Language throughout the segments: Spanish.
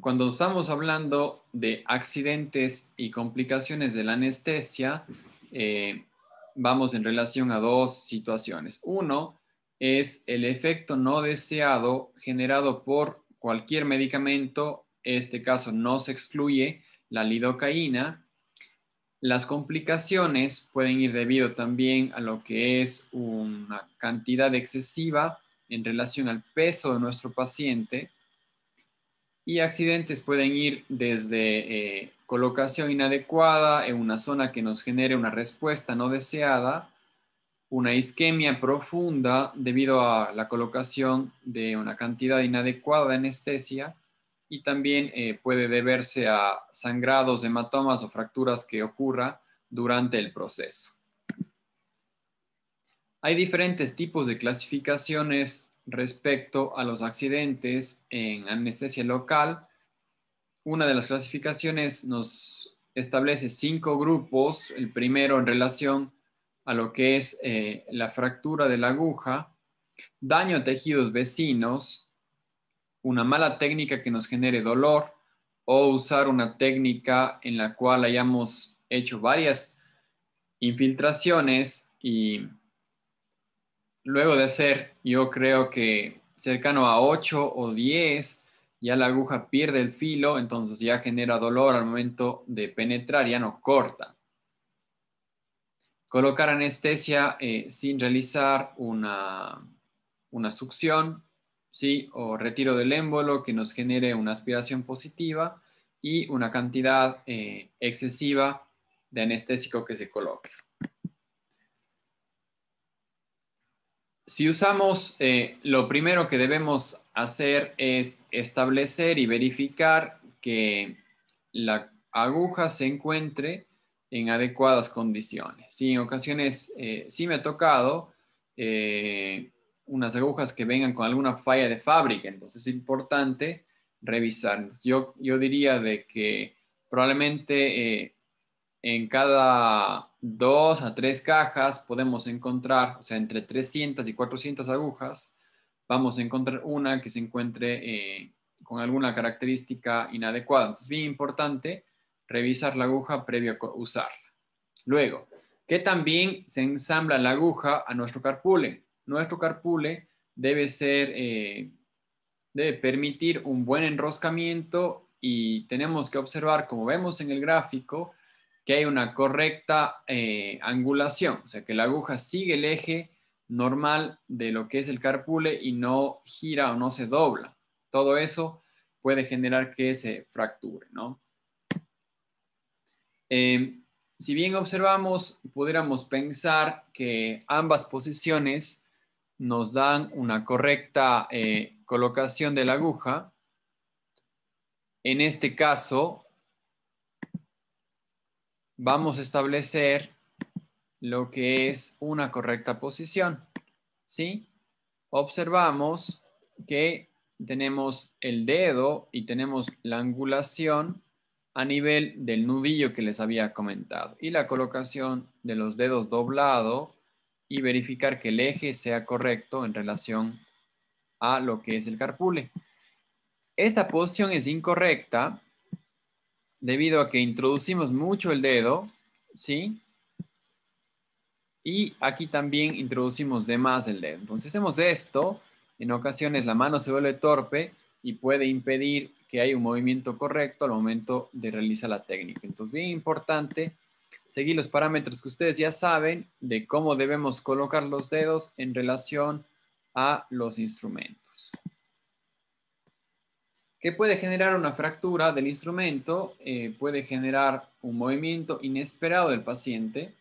cuando estamos hablando de accidentes y complicaciones de la anestesia, vamos en relación a dos situaciones. Uno es el efecto no deseado generado por cualquier medicamento. En este caso no se excluye la lidocaína. Las complicaciones pueden ir debido también a lo que es una cantidad excesiva en relación al peso de nuestro paciente. Y accidentes pueden ir desde colocación inadecuada en una zona que nos genere una respuesta no deseada, una isquemia profunda debido a la colocación de una cantidad inadecuada de anestesia, y también puede deberse a sangrados, hematomas o fracturas que ocurra durante el proceso. Hay diferentes tipos de clasificaciones respecto a los accidentes en anestesia local. Una de las clasificaciones nos establece 5 grupos. El primero en relación a lo que es la fractura de la aguja, daño a tejidos vecinos, una mala técnica que nos genere dolor o usar una técnica en la cual hayamos hecho varias infiltraciones y luego de hacer, yo creo que cercano a 8 o 10, ya la aguja pierde el filo, entonces ya genera dolor al momento de penetrar, ya no corta. Colocar anestesia sin realizar una succión, ¿sí? O retiro del émbolo que nos genere una aspiración positiva y una cantidad excesiva de anestésico que se coloque. Si usamos, lo primero que debemos hacer es establecer y verificar que la aguja se encuentre en adecuadas condiciones. Sí, en ocasiones sí me ha tocado unas agujas que vengan con alguna falla de fábrica, entonces es importante revisar. Yo diría de que probablemente en cada 2 a 3 cajas podemos encontrar, o sea, entre 300 y 400 agujas, vamos a encontrar una que se encuentre con alguna característica inadecuada. Entonces es bien importante revisar la aguja previo a usarla. Luego, que también se ensambla la aguja a nuestro carpule. Nuestro carpule debe ser, debe permitir un buen enroscamiento y tenemos que observar, como vemos en el gráfico, que hay una correcta angulación, o sea, que la aguja sigue el eje normal de lo que es el carpule y no gira o no se dobla. Todo eso puede generar que se fracture, ¿no? Si bien observamos, pudiéramos pensar que ambas posiciones nos dan una correcta colocación de la aguja. En este caso, vamos a establecer lo que es una correcta posición, ¿sí? Observamos que tenemos el dedo y tenemos la angulación a nivel del nudillo que les había comentado y la colocación de los dedos doblado y verificar que el eje sea correcto en relación a lo que es el carpule. Esta posición es incorrecta debido a que introducimos mucho el dedo, ¿sí? Y aquí también introducimos de más el dedo. Entonces hacemos esto, en ocasiones la mano se vuelve torpe y puede impedir que haya un movimiento correcto al momento de realizar la técnica. Entonces, bien importante seguir los parámetros que ustedes ya saben de cómo debemos colocar los dedos en relación a los instrumentos. ¿Qué puede generar una fractura del instrumento? Puede generar un movimiento inesperado del paciente.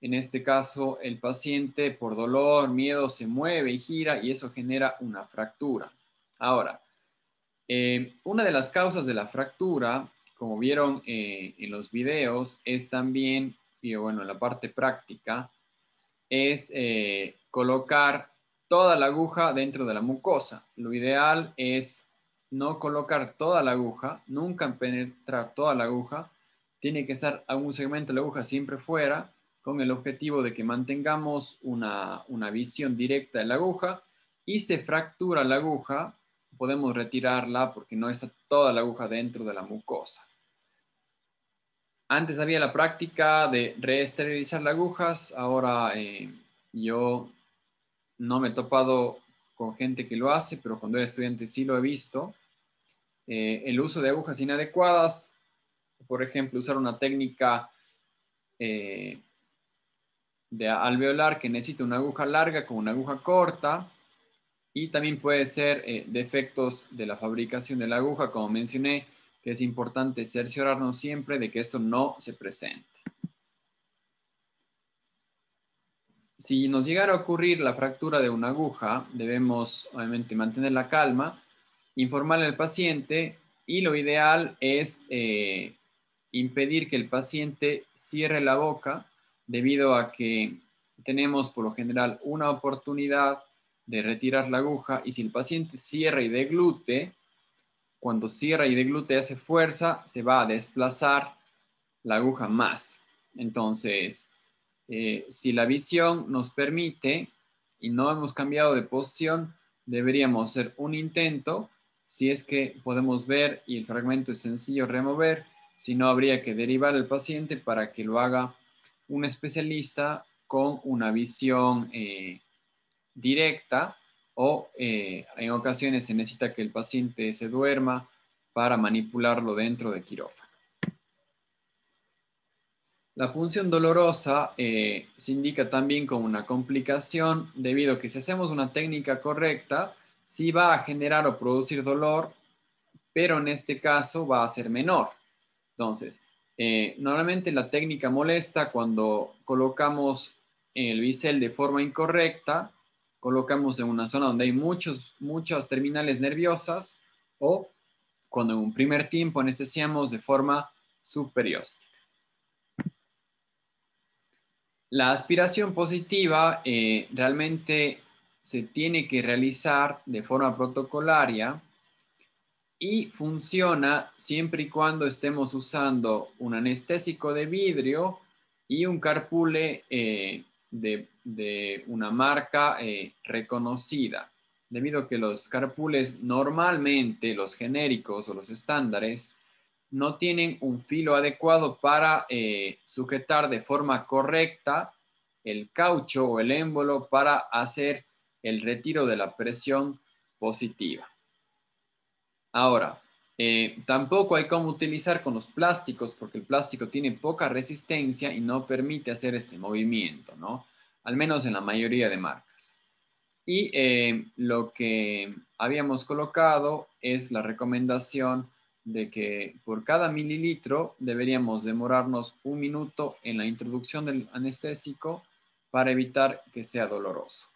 En este caso, el paciente por dolor, miedo, se mueve y gira y eso genera una fractura. Ahora, una de las causas de la fractura, como vieron en los videos, es también, y bueno, en la parte práctica, es colocar toda la aguja dentro de la mucosa. Lo ideal es no colocar toda la aguja, nunca penetrar toda la aguja. Tiene que estar algún segmento de la aguja siempre fuera, con el objetivo de que mantengamos una visión directa de la aguja y se fractura la aguja podemos retirarla porque no está toda la aguja dentro de la mucosa. Antes había la práctica de reesterilizar las agujas, ahora yo no me he topado con gente que lo hace, pero cuando era estudiante sí lo he visto. El uso de agujas inadecuadas, por ejemplo, usar una técnica de alveolar que necesita una aguja larga con una aguja corta, y también puede ser defectos de la fabricación de la aguja, como mencioné, que es importante cerciorarnos siempre de que esto no se presente. Si nos llegara a ocurrir la fractura de una aguja, debemos obviamente mantener la calma, informarle al paciente, y lo ideal es impedir que el paciente cierre la boca, debido a que tenemos por lo general una oportunidad de retirar la aguja, y si el paciente cierra y deglute, cuando cierra y deglute hace fuerza, se va a desplazar la aguja más. Entonces, si la visión nos permite y no hemos cambiado de posición, deberíamos hacer un intento. Si es que podemos ver y el fragmento es sencillo remover, si no, habría que derivar al paciente para que lo haga un especialista con una visión directa, o en ocasiones se necesita que el paciente se duerma para manipularlo dentro de quirófano. La punción dolorosa se indica también como una complicación, debido a que si hacemos una técnica correcta, sí va a generar o producir dolor, pero en este caso va a ser menor. Entonces, normalmente la técnica molesta cuando colocamos el bisel de forma incorrecta, colocamos en una zona donde hay muchas terminales nerviosas, o cuando en un primer tiempo anestesiamos de forma superior. La aspiración positiva realmente se tiene que realizar de forma protocolaria, y funciona siempre y cuando estemos usando un anestésico de vidrio y un carpule de una marca reconocida, debido a que los carpules normalmente, los genéricos o los estándares, no tienen un filo adecuado para sujetar de forma correcta el caucho o el émbolo para hacer el retiro de la presión positiva. Ahora, tampoco hay cómo utilizar con los plásticos, porque el plástico tiene poca resistencia y no permite hacer este movimiento, ¿no? Al menos en la mayoría de marcas. Y lo que habíamos colocado es la recomendación de que por cada mililitro deberíamos demorarnos 1 minuto en la introducción del anestésico para evitar que sea doloroso.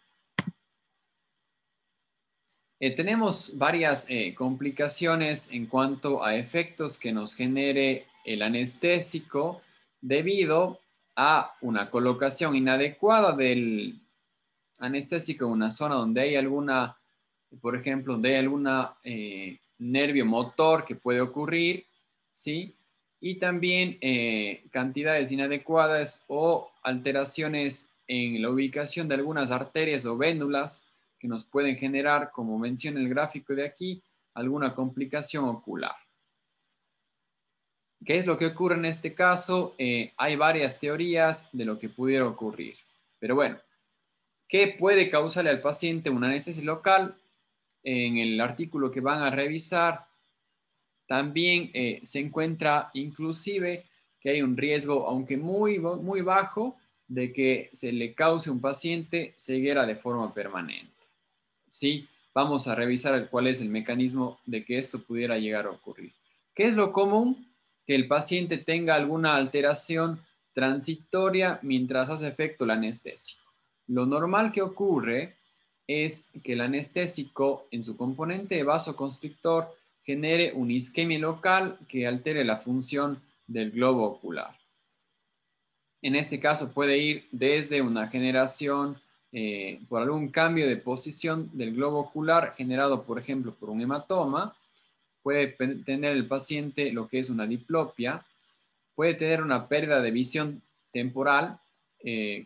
Tenemos varias complicaciones en cuanto a efectos que nos genere el anestésico, debido a una colocación inadecuada del anestésico en una zona donde hay alguna, por ejemplo, donde hay alguna nervio motor que puede ocurrir, ¿sí? Y también cantidades inadecuadas o alteraciones en la ubicación de algunas arterias o vénulas que nos pueden generar, como menciona el gráfico de aquí, alguna complicación ocular. ¿Qué es lo que ocurre en este caso? Hay varias teorías de lo que pudiera ocurrir. Pero bueno, ¿qué puede causarle al paciente una anestesia local? En el artículo que van a revisar, también se encuentra inclusive que hay un riesgo, aunque muy bajo, de que se le cause a un paciente ceguera de forma permanente. ¿Sí? Vamos a revisar cuál es el mecanismo de que esto pudiera llegar a ocurrir. ¿Qué es lo común? Que el paciente tenga alguna alteración transitoria mientras hace efecto el anestésico. Lo normal que ocurre es que el anestésico, en su componente vasoconstrictor, genere una isquemia local que altere la función del globo ocular. En este caso puede ir desde una generación por algún cambio de posición del globo ocular generado, por ejemplo, por un hematoma. Puede tener el paciente lo que es una diplopia. Puede tener una pérdida de visión temporal,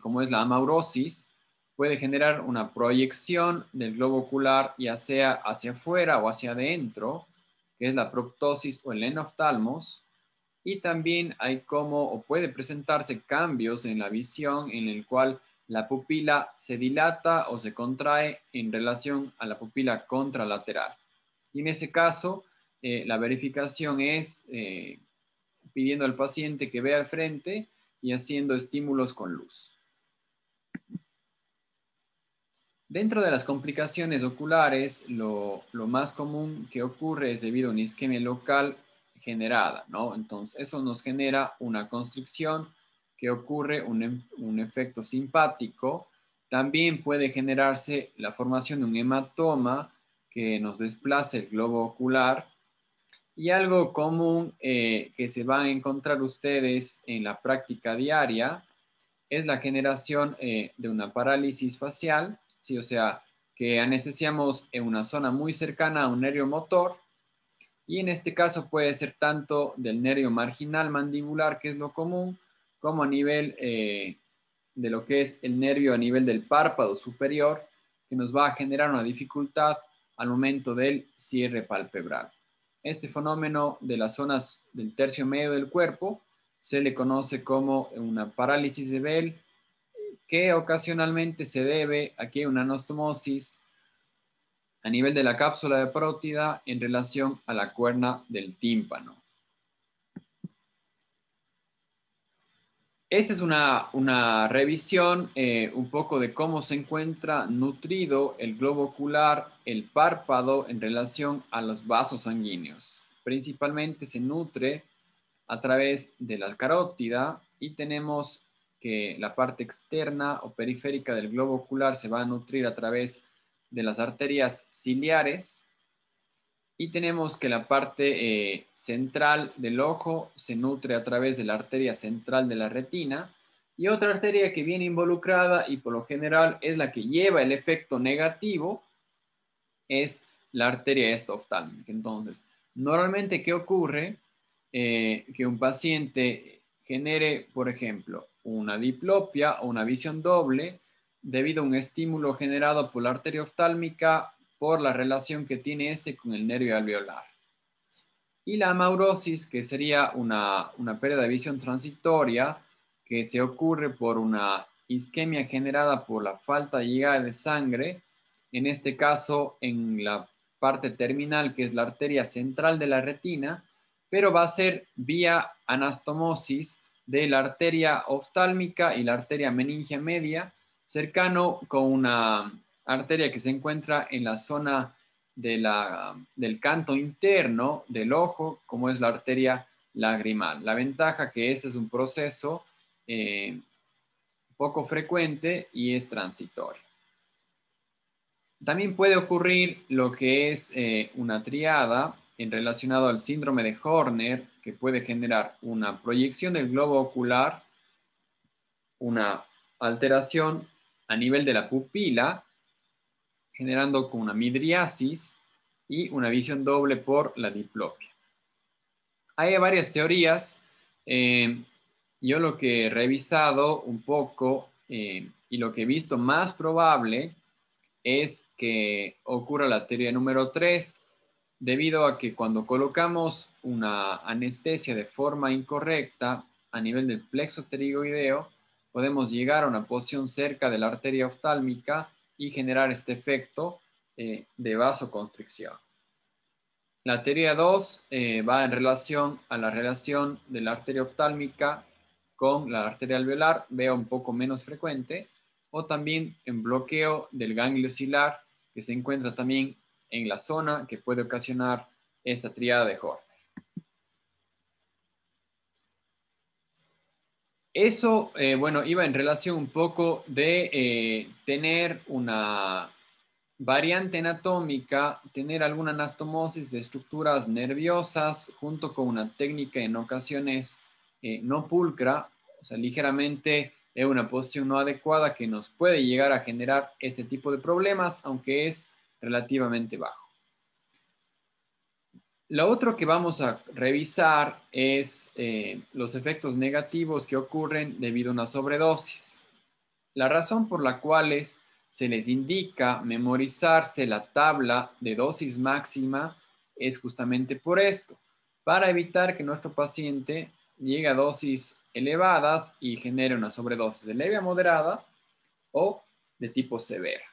como es la amaurosis. puede generar una proyección del globo ocular, ya sea hacia afuera o hacia adentro, que es la proptosis o el enoftalmos. Y también hay como o puede presentarse cambios en la visión en el cual la pupila se dilata o se contrae en relación a la pupila contralateral. Y en ese caso, la verificación es pidiendo al paciente que vea al frente y haciendo estímulos con luz. Dentro de las complicaciones oculares, lo más común que ocurre es debido a una isquemia local generada, ¿no? Entonces, eso nos genera una constricción que ocurre un efecto simpático. También puede generarse la formación de un hematoma que nos desplace el globo ocular. Y algo común que se van a encontrar ustedes en la práctica diaria es la generación de una parálisis facial, ¿sí? O sea, que anestesiamos en una zona muy cercana a un nervio motor, y en este caso puede ser tanto del nervio marginal mandibular, que es lo común, como a nivel de lo que es el nervio a nivel del párpado superior, que nos va a generar una dificultad al momento del cierre palpebral. Este fenómeno de las zonas del tercio medio del cuerpo se le conoce como una parálisis de Bell, que ocasionalmente se debe a que hay una anastomosis a nivel de la cápsula de parótida en relación a la cuerna del tímpano. Esa es una revisión un poco de cómo se encuentra nutrido el globo ocular, el párpado en relación a los vasos sanguíneos. Principalmente se nutre a través de la carótida y tenemos que la parte externa o periférica del globo ocular se va a nutrir a través de las arterias ciliares, y tenemos que la parte central del ojo se nutre a través de la arteria central de la retina, y otra arteria que viene involucrada y por lo general es la que lleva el efecto negativo es la arteria estoftálmica. Entonces, normalmente, ¿qué ocurre? Que un paciente genere, por ejemplo, una diplopia o una visión doble debido a un estímulo generado por la arteria oftálmica por la relación que tiene este con el nervio alveolar. Y la amaurosis, que sería una pérdida de visión transitoria que se ocurre por una isquemia generada por la falta de llegada de sangre, en este caso en la parte terminal, que es la arteria central de la retina, pero va a ser vía anastomosis de la arteria oftálmica y la arteria meningia media, cercano con una arteria que se encuentra en la zona del canto interno del ojo, como es la arteria lagrimal. La ventaja que este es un proceso poco frecuente y es transitorio. También puede ocurrir lo que es una triada en relacionado al síndrome de Horner, que puede generar una proyección del globo ocular, una alteración a nivel de la pupila, generando con una midriasis y una visión doble por la diplopia. Hay varias teorías. Yo lo que he revisado un poco y lo que he visto más probable es que ocurra la teoría número 3, debido a que cuando colocamos una anestesia de forma incorrecta a nivel del plexo pterigoideo, podemos llegar a una posición cerca de la arteria oftálmica y generar este efecto de vasoconstricción. La teoría 2 va en relación a la relación de la arteria oftálmica con la arteria alveolar, veo un poco menos frecuente, o también en bloqueo del ganglio ciliar, que se encuentra también en la zona que puede ocasionar esta triada de Horner. Eso, bueno, iba en relación un poco de tener una variante anatómica, tener alguna anastomosis de estructuras nerviosas junto con una técnica en ocasiones no pulcra, o sea, ligeramente en una posición no adecuada que nos puede llegar a generar este tipo de problemas, aunque es relativamente bajo. Lo otro que vamos a revisar es los efectos negativos que ocurren debido a una sobredosis. La razón por la cual se les indica memorizarse la tabla de dosis máxima es justamente por esto, para evitar que nuestro paciente llegue a dosis elevadas y genere una sobredosis de leve a moderada o de tipo severa.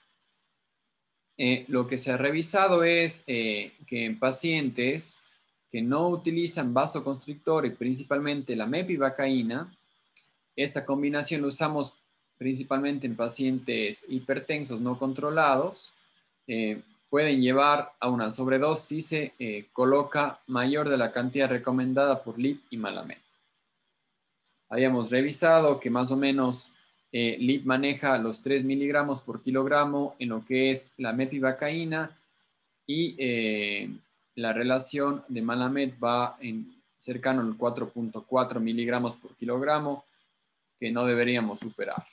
Lo que se ha revisado es que en pacientes que no utilizan vasoconstrictor y principalmente la mepivacaína, esta combinación la usamos principalmente en pacientes hipertensos no controlados, pueden llevar a una sobredosis si se coloca mayor de la cantidad recomendada por LIP y Malamet. Habíamos revisado que más o menos LIP maneja los 3 miligramos por kilogramo en lo que es la mepivacaína y la relación de Malamet va en cercano al 4.4 miligramos por kilogramo que no deberíamos superar.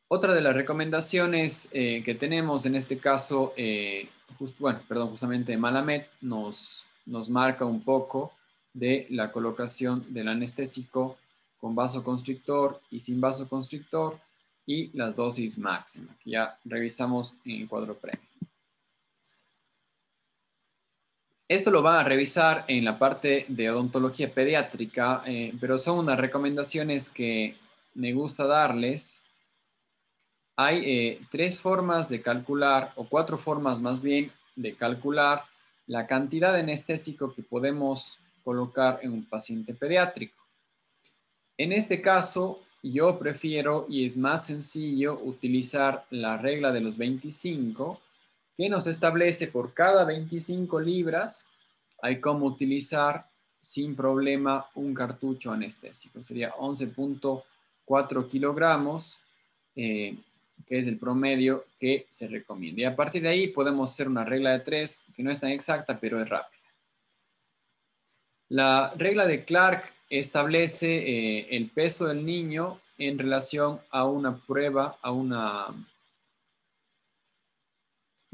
Otra de las recomendaciones que tenemos en este caso, justamente Malamet nos marca un poco de la colocación del anestésico con vasoconstrictor y sin vasoconstrictor y las dosis máximas, que ya revisamos en el cuadro premio. Esto lo van a revisar en la parte de odontología pediátrica, pero son unas recomendaciones que me gusta darles. Hay 3 formas de calcular, o 4 formas más bien, de calcular la cantidad de anestésico que podemos colocar en un paciente pediátrico. En este caso, yo prefiero, y es más sencillo, utilizar la regla de los 25, que nos establece por cada 25 libras, hay como utilizar sin problema un cartucho anestésico. Sería 11.4 kilogramos, que es el promedio que se recomienda. Y a partir de ahí podemos hacer una regla de 3, que no es tan exacta, pero es rápida. La regla de Clark establece el peso del niño en relación a una prueba, a un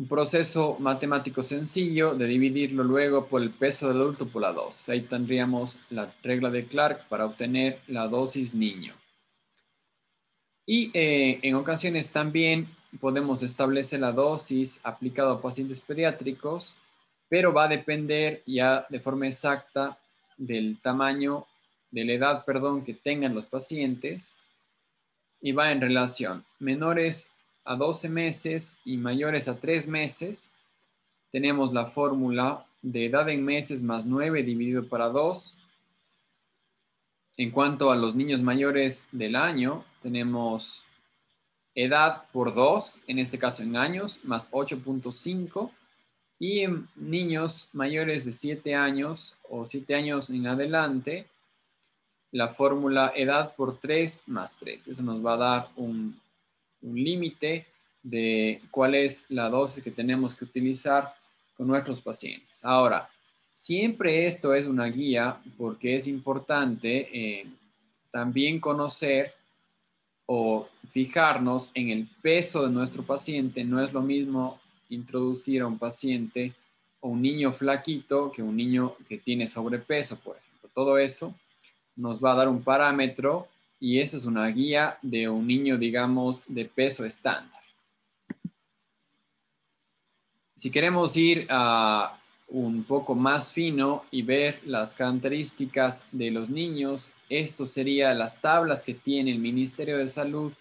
proceso matemático sencillo de dividirlo luego por el peso del adulto por la dosis. Ahí tendríamos la regla de Clark para obtener la dosis niño. Y en ocasiones también podemos establecer la dosis aplicada a pacientes pediátricos, pero va a depender ya de forma exacta del tamaño, de la edad, perdón, que tengan los pacientes y va en relación. Menores a 12 meses y mayores a 3 meses, tenemos la fórmula de edad en meses más 9 dividido para 2. En cuanto a los niños mayores del año, tenemos edad por 2, en este caso en años, más 8.5. Y en niños mayores de 7 años o 7 años en adelante, la fórmula edad por 3 más 3. Eso nos va a dar un límite de cuál es la dosis que tenemos que utilizar con nuestros pacientes. Ahora, siempre esto es una guía porque es importante también conocer o fijarnos en el peso de nuestro paciente. No es lo mismo introducir a un paciente o un niño flaquito que un niño que tiene sobrepeso, por ejemplo. Todo eso nos va a dar un parámetro y esa es una guía de un niño, digamos, de peso estándar. Si queremos ir a un poco más fino y ver las características de los niños, esto serían las tablas que tiene el Ministerio de Salud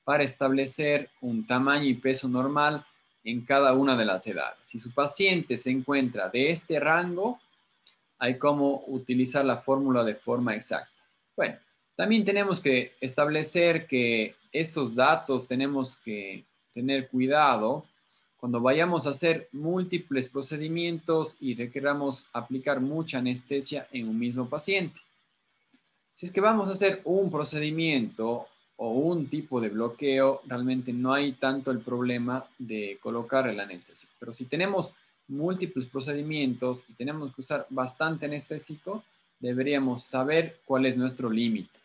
para establecer un tamaño y peso normal en cada una de las edades. Si su paciente se encuentra de este rango, hay cómo utilizar la fórmula de forma exacta. Bueno, también tenemos que establecer que estos datos tenemos que tener cuidado cuando vayamos a hacer múltiples procedimientos y requeramos aplicar mucha anestesia en un mismo paciente. Si es que vamos a hacer un procedimiento o un tipo de bloqueo, realmente no hay tanto el problema de colocar el anestésico. Pero si tenemos múltiples procedimientos y tenemos que usar bastante anestésico, deberíamos saber cuál es nuestro límite.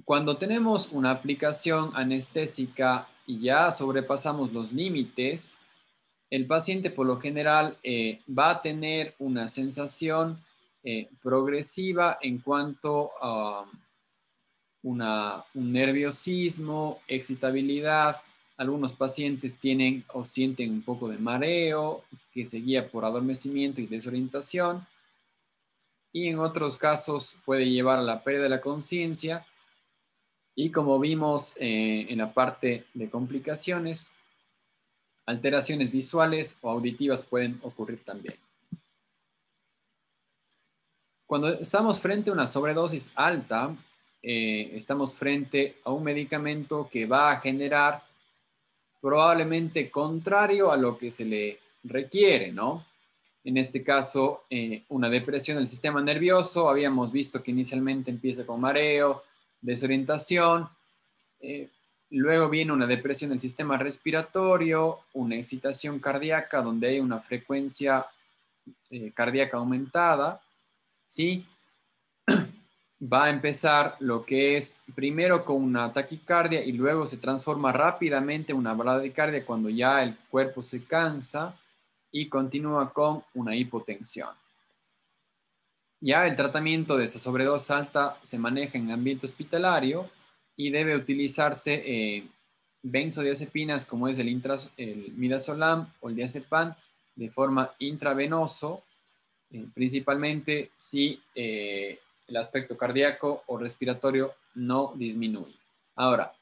Cuando tenemos una aplicación anestésica y ya sobrepasamos los límites, el paciente por lo general va a tener una sensación progresiva en cuanto a un nerviosismo, excitabilidad. Algunos pacientes tienen o sienten un poco de mareo que se guía por adormecimiento y desorientación. Y en otros casos puede llevar a la pérdida de la conciencia. Y como vimos en la parte de complicaciones, alteraciones visuales o auditivas pueden ocurrir también. Cuando estamos frente a una sobredosis alta, estamos frente a un medicamento que va a generar probablemente contrario a lo que se le requiere, ¿no? En este caso, una depresión del sistema nervioso. Habíamos visto que inicialmente empieza con mareo, desorientación. Luego viene una depresión del sistema respiratorio, una excitación cardíaca donde hay una frecuencia cardíaca aumentada, ¿sí? Va a empezar lo que es primero con una taquicardia y luego se transforma rápidamente en una bradicardia cuando ya el cuerpo se cansa y continúa con una hipotensión. Ya el tratamiento de esta sobredosis alta se maneja en ambiente hospitalario y debe utilizarse benzodiazepinas como es el midazolam o el diazepam de forma intravenoso, principalmente si el aspecto cardíaco o respiratorio no disminuye. Ahora,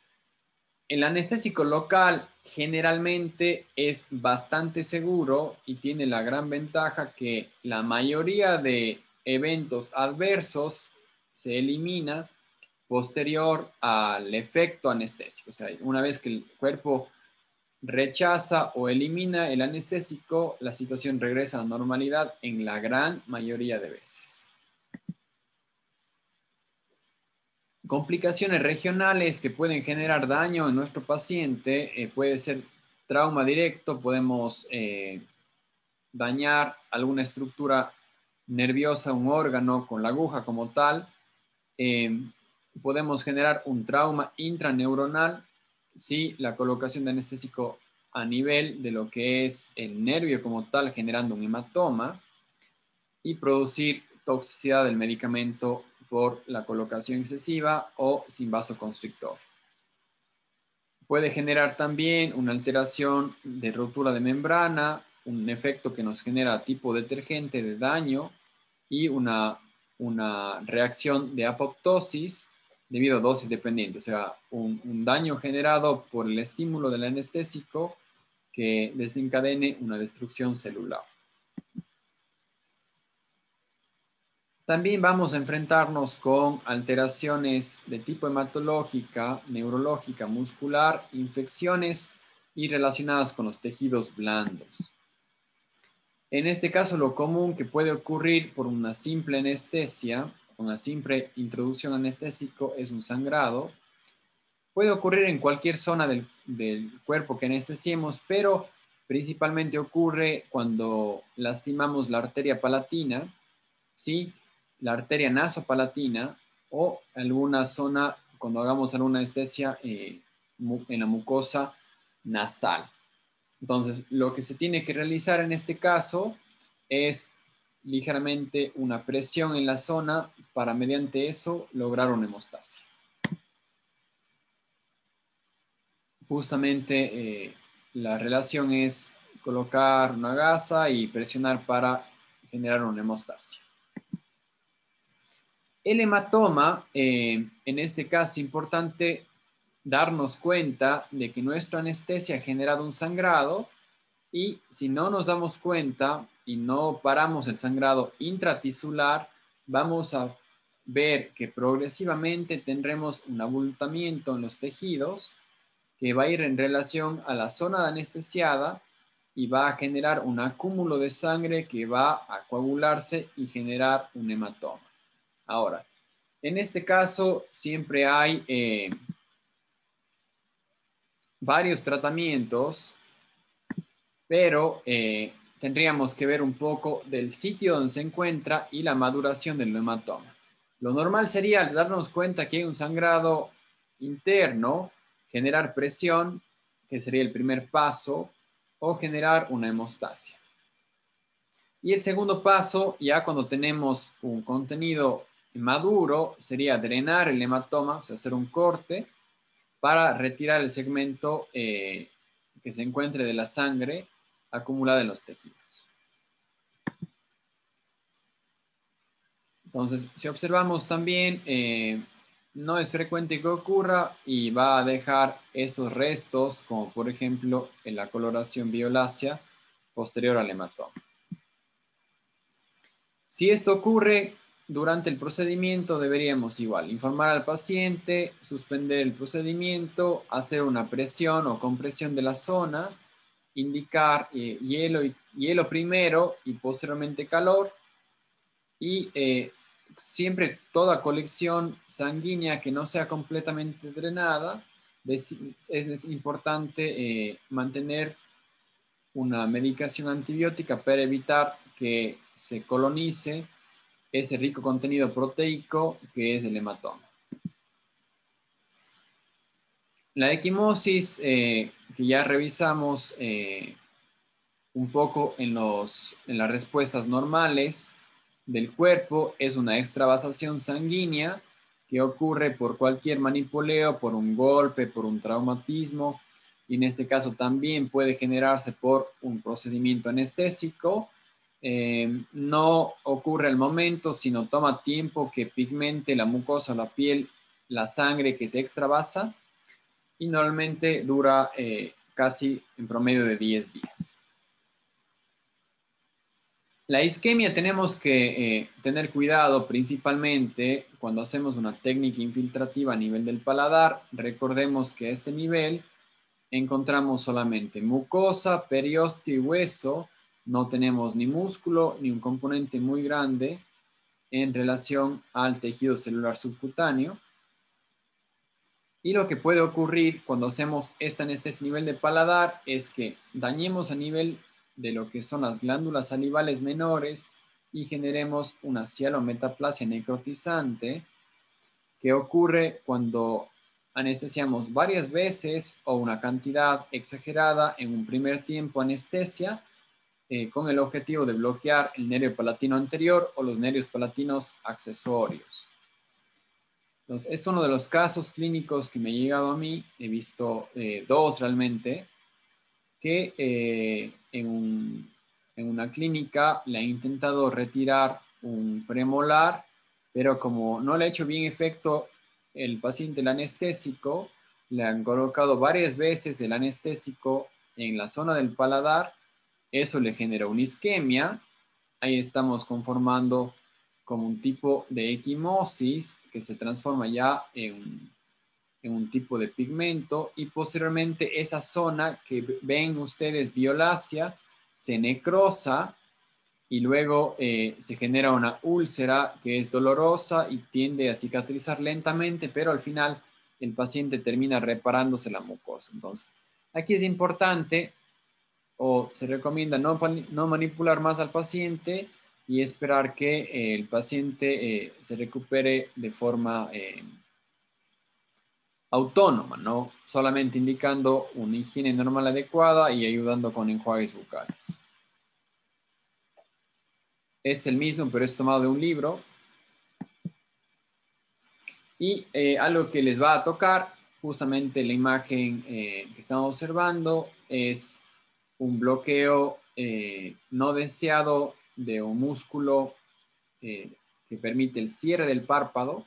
el anestésico local generalmente es bastante seguro y tiene la gran ventaja que la mayoría de eventos adversos se elimina posterior al efecto anestésico. O sea, una vez que el cuerpo rechaza o elimina el anestésico, la situación regresa a la normalidad en la gran mayoría de veces. Complicaciones regionales que pueden generar daño en nuestro paciente, puede ser trauma directo, podemos dañar alguna estructura nerviosa, un órgano con la aguja como tal. Podemos generar un trauma intraneuronal si la colocación de anestésico a nivel de lo que es el nervio como tal, generando un hematoma y producir toxicidad del medicamento por la colocación excesiva o sin vasoconstrictor. Puede generar también una alteración de rotura de membrana, un efecto que nos genera tipo detergente de daño y una reacción de apoptosis debido a dosis dependiente, o sea, un daño generado por el estímulo del anestésico que desencadene una destrucción celular. También vamos a enfrentarnos con alteraciones de tipo hematológica, neurológica, muscular, infecciones y relacionadas con los tejidos blandos. En este caso, lo común que puede ocurrir por una simple anestesia, una simple introducción anestésico, es un sangrado. Puede ocurrir en cualquier zona del cuerpo que anestesiemos, pero principalmente ocurre cuando lastimamos la arteria palatina, ¿sí? La arteria nasopalatina o alguna zona cuando hagamos alguna anestesia en la mucosa nasal. Entonces, lo que se tiene que realizar en este caso es ligeramente una presión en la zona para mediante eso lograr una hemostasia. Justamente la relación es colocar una gasa y presionar para generar una hemostasia. El hematoma, en este caso es importante darnos cuenta de que nuestra anestesia ha generado un sangrado y si no nos damos cuenta y no paramos el sangrado intratisular, vamos a ver que progresivamente tendremos un abultamiento en los tejidos que va a ir en relación a la zona anestesiada y va a generar un acúmulo de sangre que va a coagularse y generar un hematoma. Ahora, en este caso siempre hay varios tratamientos, pero tendríamos que ver un poco del sitio donde se encuentra y la maduración del hematoma. Lo normal sería darnos cuenta que hay un sangrado interno, generar presión, que sería el primer paso, o generar una hemostasia. Y el segundo paso, ya cuando tenemos un contenido maduro sería drenar el hematoma, o sea, hacer un corte para retirar el segmento que se encuentre de la sangre acumulada en los tejidos. Entonces, si observamos también, no es frecuente que ocurra y va a dejar esos restos, como por ejemplo en la coloración violácea posterior al hematoma. Si esto ocurre durante el procedimiento, deberíamos igual informar al paciente, suspender el procedimiento, hacer una presión o compresión de la zona, indicar hielo primero y posteriormente calor, y siempre toda colección sanguínea que no sea completamente drenada, es importante mantener una medicación antibiótica para evitar que se colonice ese rico contenido proteico que es el hematoma. La equimosis que ya revisamos un poco en las respuestas normales del cuerpo es una extravasación sanguínea que ocurre por cualquier manipuleo, por un golpe, por un traumatismo, y en este caso también puede generarse por un procedimiento anestésico. No ocurre al momento, sino toma tiempo que pigmente la mucosa o la piel, la sangre que se extravasa, y normalmente dura casi en promedio de 10 días. La isquemia tenemos que tener cuidado principalmente cuando hacemos una técnica infiltrativa a nivel del paladar. Recordemos que a este nivel encontramos solamente mucosa, periósteo y hueso. No tenemos ni músculo ni un componente muy grande en relación al tejido celular subcutáneo. Y lo que puede ocurrir cuando hacemos esta anestesia a nivel de paladar es que dañemos a nivel de lo que son las glándulas salivales menores y generemos una cialometaplasia necrotizante, que ocurre cuando anestesiamos varias veces o una cantidad exagerada en un primer tiempo anestesia, con el objetivo de bloquear el nervio palatino anterior o los nervios palatinos accesorios. Entonces, es uno de los casos clínicos que me ha llegado a mí. He visto dos realmente, que en una clínica le han intentado retirar un premolar, pero como no le ha hecho bien efecto el paciente el anestésico, le han colocado varias veces el anestésico en la zona del paladar. Eso le genera una isquemia. Ahí estamos conformando como un tipo de equimosis que se transforma ya en un tipo de pigmento, y posteriormente esa zona que ven ustedes violácea se necrosa y luego se genera una úlcera que es dolorosa y tiende a cicatrizar lentamente, pero al final el paciente termina reparándose la mucosa. Entonces, aquí es importante, o se recomienda, no manipular más al paciente y esperar que el paciente se recupere de forma autónoma, ¿no? Solamente indicando una higiene normal adecuada y ayudando con enjuagues bucales. Este es el mismo, pero es tomado de un libro. Y algo que les va a tocar, justamente la imagen que estamos observando, es un bloqueo no deseado de un músculo que permite el cierre del párpado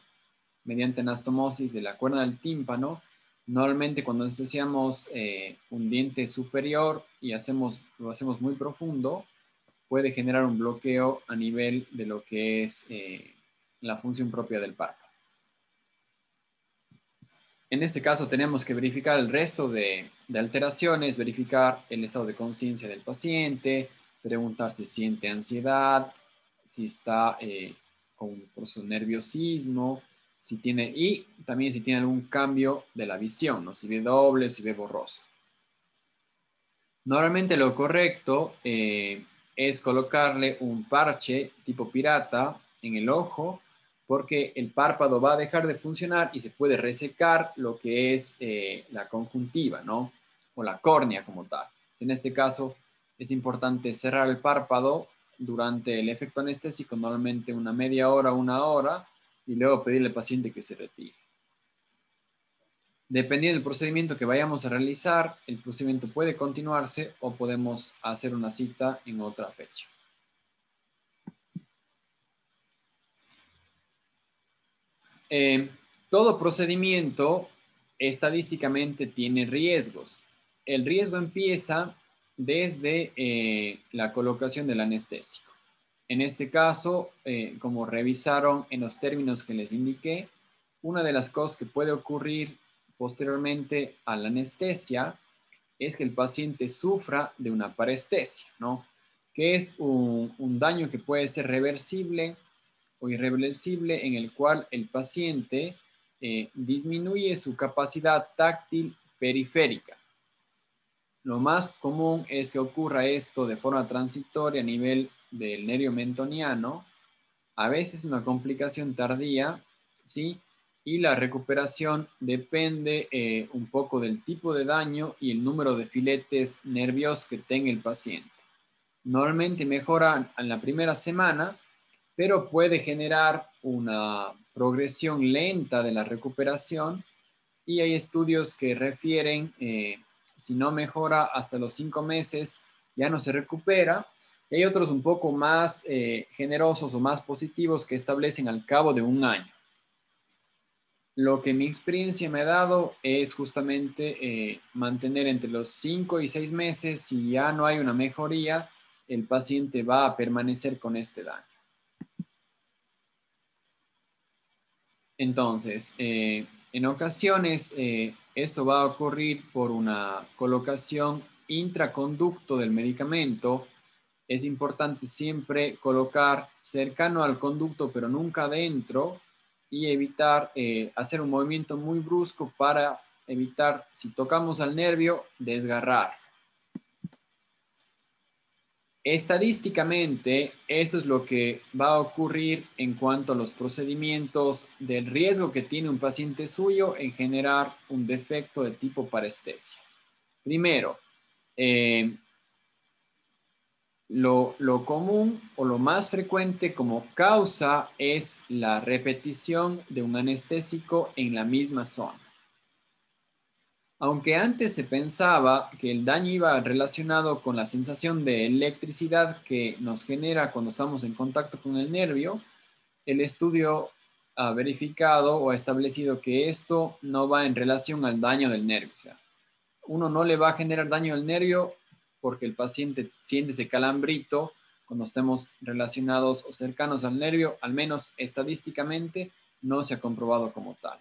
mediante anastomosis de la cuerda del tímpano. Normalmente cuando anestesiamos un diente superior y lo hacemos muy profundo, puede generar un bloqueo a nivel de lo que es la función propia del párpado. En este caso tenemos que verificar el resto de alteraciones, verificar el estado de conciencia del paciente, preguntar si siente ansiedad, si está con un proceso de nerviosismo, y también si tiene algún cambio de la visión, ¿no? Si ve doble, si ve borroso. Normalmente lo correcto es colocarle un parche tipo pirata en el ojo, porque el párpado va a dejar de funcionar y se puede resecar lo que es la conjuntiva, ¿no? O la córnea como tal. En este caso es importante cerrar el párpado durante el efecto anestésico, normalmente una media hora, una hora, y luego pedirle al paciente que se retire. Dependiendo del procedimiento que vayamos a realizar, el procedimiento puede continuarse o podemos hacer una cita en otra fecha. Todo procedimiento estadísticamente tiene riesgos. El riesgo empieza desde la colocación del anestésico. En este caso, como revisaron en los términos que les indiqué, una de las cosas que puede ocurrir posteriormente a la anestesia es que el paciente sufra de una parestesia, ¿no? Que es un daño que puede ser reversible o irreversible en el cual el paciente disminuye su capacidad táctil periférica. Lo más común es que ocurra esto de forma transitoria a nivel del nervio mentoniano, a veces una complicación tardía, ¿sí? Y la recuperación depende un poco del tipo de daño y el número de filetes nerviosos que tenga el paciente. Normalmente mejora en la primera semana, pero puede generar una progresión lenta de la recuperación y hay estudios que refieren, si no mejora hasta los 5 meses, ya no se recupera. Y hay otros un poco más generosos o más positivos que establecen al cabo de un año. Lo que mi experiencia me ha dado es justamente mantener entre los 5 y 6 meses. Si ya no hay una mejoría, el paciente va a permanecer con este daño. Entonces, en ocasiones esto va a ocurrir por una colocación intraconducto del medicamento. Es importante siempre colocar cercano al conducto, pero nunca adentro, y evitar hacer un movimiento muy brusco para evitar, si tocamos al nervio, desgarrar. Estadísticamente, eso es lo que va a ocurrir en cuanto a los procedimientos del riesgo que tiene un paciente suyo en generar un defecto de tipo parestesia. Primero, lo común o lo más frecuente como causa es la repetición de un anestésico en la misma zona. Aunque antes se pensaba que el daño iba relacionado con la sensación de electricidad que nos genera cuando estamos en contacto con el nervio, el estudio ha verificado o ha establecido que esto no va en relación al daño del nervio. O sea, uno no le va a generar daño al nervio porque el paciente siente ese calambrito cuando estemos relacionados o cercanos al nervio, al menos estadísticamente, no se ha comprobado como tal.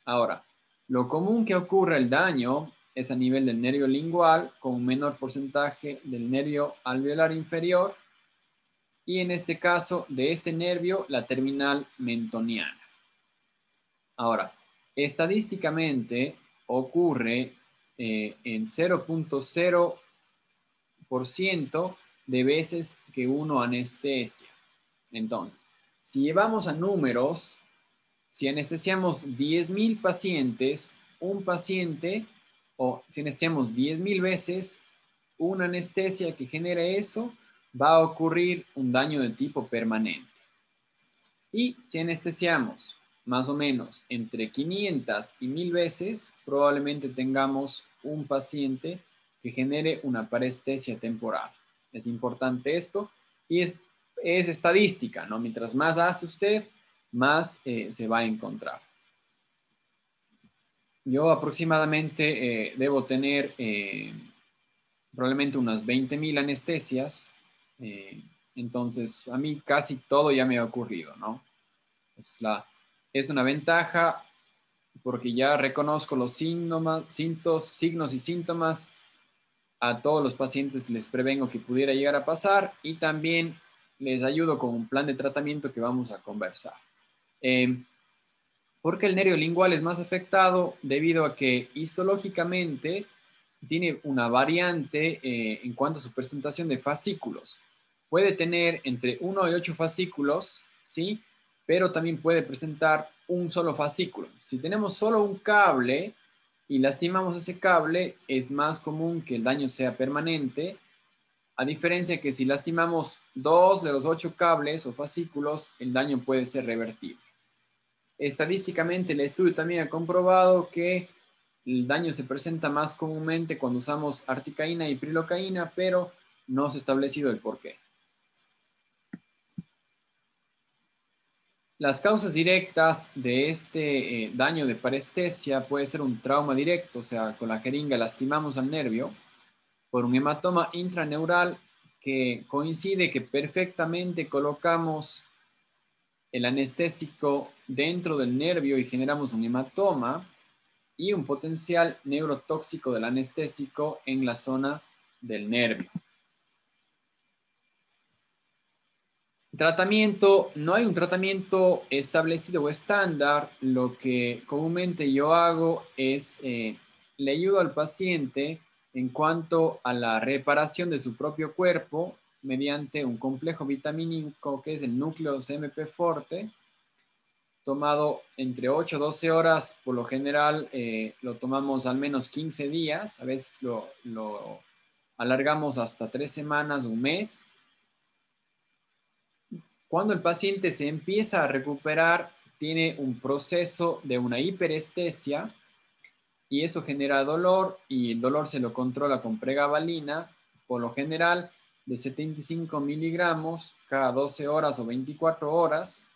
Ahora, lo común que ocurre el daño es a nivel del nervio lingual con un menor porcentaje del nervio alveolar inferior y en este caso de este nervio la terminal mentoniana. Ahora, estadísticamente ocurre en 0.0% de veces que uno anestesia. Entonces, si llevamos a números, si anestesiamos 10,000 pacientes, un paciente, o si anestesiamos 10,000 veces, una anestesia que genere eso, va a ocurrir un daño de tipo permanente. Y si anestesiamos más o menos entre 500 y 1,000 veces, probablemente tengamos un paciente que genere una parestesia temporal. Es importante esto y es estadística, ¿no? Mientras más hace usted, más se va a encontrar. Yo aproximadamente debo tener probablemente unas 20,000 anestesias. Entonces, a mí casi todo ya me ha ocurrido, ¿no? Es una ventaja porque ya reconozco los signos y síntomas. A todos los pacientes les prevengo que pudiera llegar a pasar y también les ayudo con un plan de tratamiento que vamos a conversar. ¿Por qué el nervio lingual es más afectado? Debido a que histológicamente tiene una variante en cuanto a su presentación de fascículos. Puede tener entre 1 y 8 fascículos, ¿sí? Pero también puede presentar un solo fascículo. Si tenemos solo un cable y lastimamos ese cable, es más común que el daño sea permanente, a diferencia que si lastimamos 2 de los 8 cables o fascículos, el daño puede ser revertible. Estadísticamente, el estudio también ha comprobado que el daño se presenta más comúnmente cuando usamos articaína y prilocaína, pero no se ha establecido el porqué. Las causas directas de este daño de parestesia puede ser un trauma directo, o sea, con la jeringa lastimamos al nervio, por un hematoma intraneural que coincide que perfectamente colocamos el anestésico dentro del nervio y generamos un hematoma, y un potencial neurotóxico del anestésico en la zona del nervio. Tratamiento, no hay un tratamiento establecido o estándar. Lo que comúnmente yo hago es, le ayudo al paciente en cuanto a la reparación de su propio cuerpo mediante un complejo vitamínico que es el núcleo CMP Forte, tomado entre 8 a 12 horas. Por lo general lo tomamos al menos 15 días, a veces lo alargamos hasta 3 semanas, un mes. Cuando el paciente se empieza a recuperar, tiene un proceso de una hiperestesia y eso genera dolor, y el dolor se lo controla con pregabalina, por lo general de 75 miligramos cada 12 horas o 24 horas.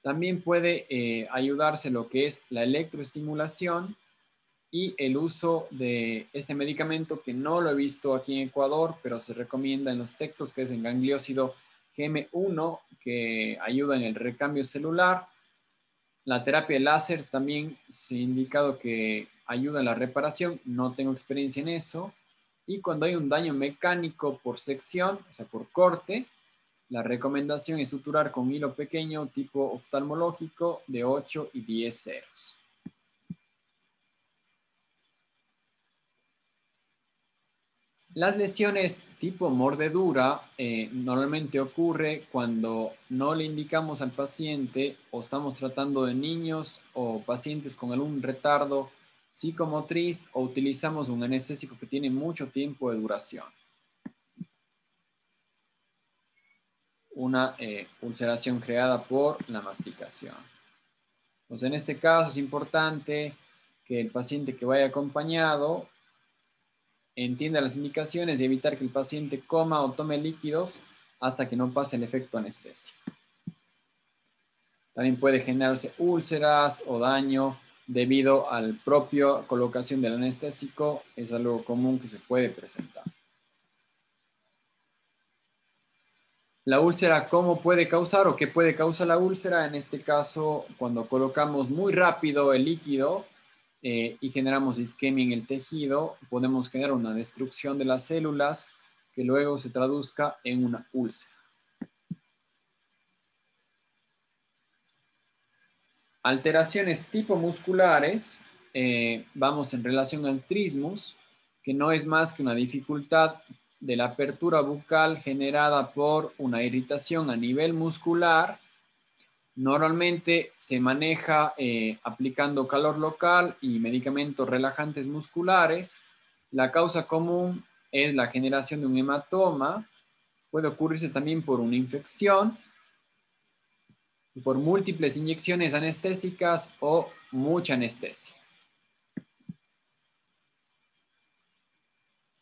También puede ayudarse lo que es la electroestimulación y el uso de este medicamento que no lo he visto aquí en Ecuador, pero se recomienda en los textos, que es el gangliósido GM1, que ayuda en el recambio celular. La terapia de láser también se ha indicado que ayuda en la reparación, no tengo experiencia en eso. Y cuando hay un daño mecánico por sección, o sea, por corte, la recomendación es suturar con hilo pequeño tipo oftalmológico de 8 y 10 ceros. Las lesiones tipo mordedura normalmente ocurre cuando no le indicamos al paciente o estamos tratando de niños o pacientes con algún retardo psicomotriz o utilizamos un anestésico que tiene mucho tiempo de duración. Una ulceración creada por la masticación. Entonces, en este caso es importante que el paciente que vaya acompañado entienda las indicaciones y evitar que el paciente coma o tome líquidos hasta que no pase el efecto anestesia. También puede generarse úlceras o daño debido a la propia colocación del anestésico. Es algo común que se puede presentar. La úlcera, ¿cómo puede causar o qué puede causar la úlcera? En este caso, cuando colocamos muy rápido el líquido y generamos isquemia en el tejido, podemos generar una destrucción de las células que luego se traduzca en una úlcera. Alteraciones tipo musculares, vamos en relación al trismus, que no es más que una dificultad de la apertura bucal generada por una irritación a nivel muscular. Normalmente se maneja aplicando calor local y medicamentos relajantes musculares. La causa común es la generación de un hematoma. Puede ocurrirse también por una infección, por múltiples inyecciones anestésicas o mucha anestesia.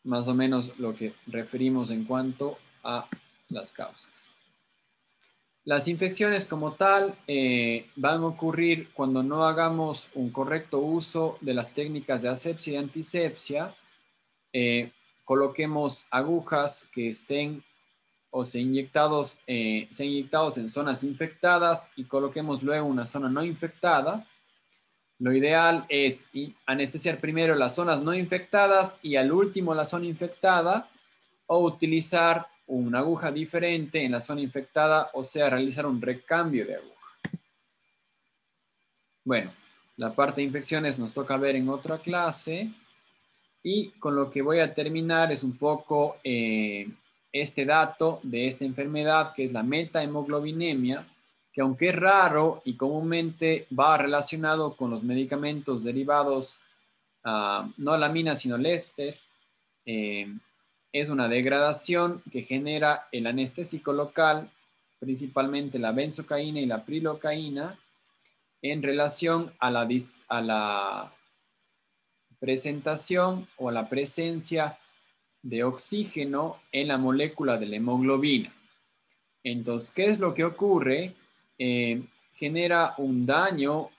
Más o menos lo que referimos en cuanto a las causas. Las infecciones como tal van a ocurrir cuando no hagamos un correcto uso de las técnicas de asepsia y antisepsia. Coloquemos agujas que estén o sean inyectados en zonas infectadas y coloquemos luego una zona no infectada. Lo ideal es anestesiar primero las zonas no infectadas y al último la zona infectada, o utilizar una aguja diferente en la zona infectada, o sea, realizar un recambio de aguja. Bueno, la parte de infecciones nos toca ver en otra clase, y con lo que voy a terminar es un poco este dato de esta enfermedad, que es la metahemoglobinemia, que aunque es raro y comúnmente va relacionado con los medicamentos derivados, no lamina sino Lester, es una degradación que genera el anestésico local, principalmente la benzocaína y la prilocaína, en relación a la presentación o a la presencia de oxígeno en la molécula de la hemoglobina. Entonces, ¿qué es lo que ocurre? Genera un daño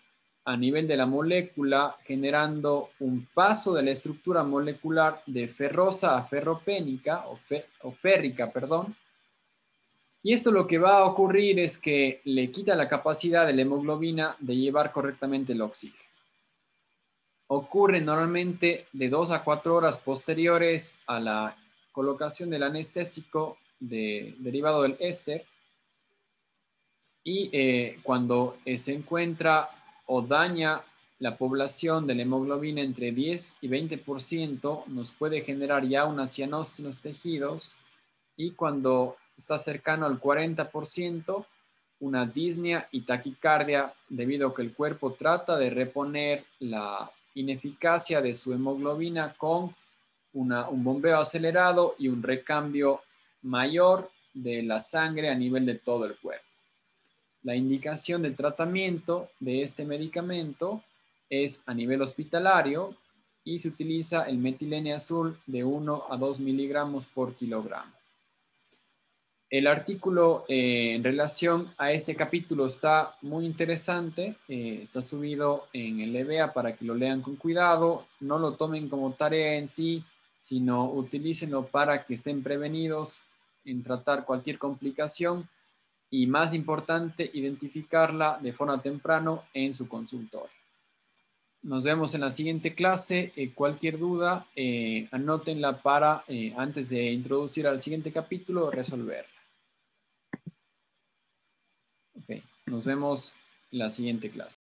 a nivel de la molécula, generando un paso de la estructura molecular de ferrosa a ferropénica, o férrica, perdón. Y esto lo que va a ocurrir es que le quita la capacidad de la hemoglobina de llevar correctamente el oxígeno. Ocurre normalmente de 2 a 4 horas posteriores a la colocación del anestésico derivado del éster. Y cuando se encuentra o daña la población de la hemoglobina entre 10 y 20%, nos puede generar ya una cianosis en los tejidos, y cuando está cercano al 40%, una disnea y taquicardia, debido a que el cuerpo trata de reponer la ineficacia de su hemoglobina con un bombeo acelerado y un recambio mayor de la sangre a nivel de todo el cuerpo. La indicación del tratamiento de este medicamento es a nivel hospitalario y se utiliza el metilene azul de 1 a 2 miligramos por kilogramo. El artículo en relación a este capítulo está muy interesante, está subido en el EBA para que lo lean con cuidado, no lo tomen como tarea en sí, sino utilícenlo para que estén prevenidos en tratar cualquier complicación y, más importante, identificarla de forma temprano en su consultorio. Nos vemos en la siguiente clase. Cualquier duda, anótenla para, antes de introducir al siguiente capítulo, resolverla. Okay. Nos vemos en la siguiente clase.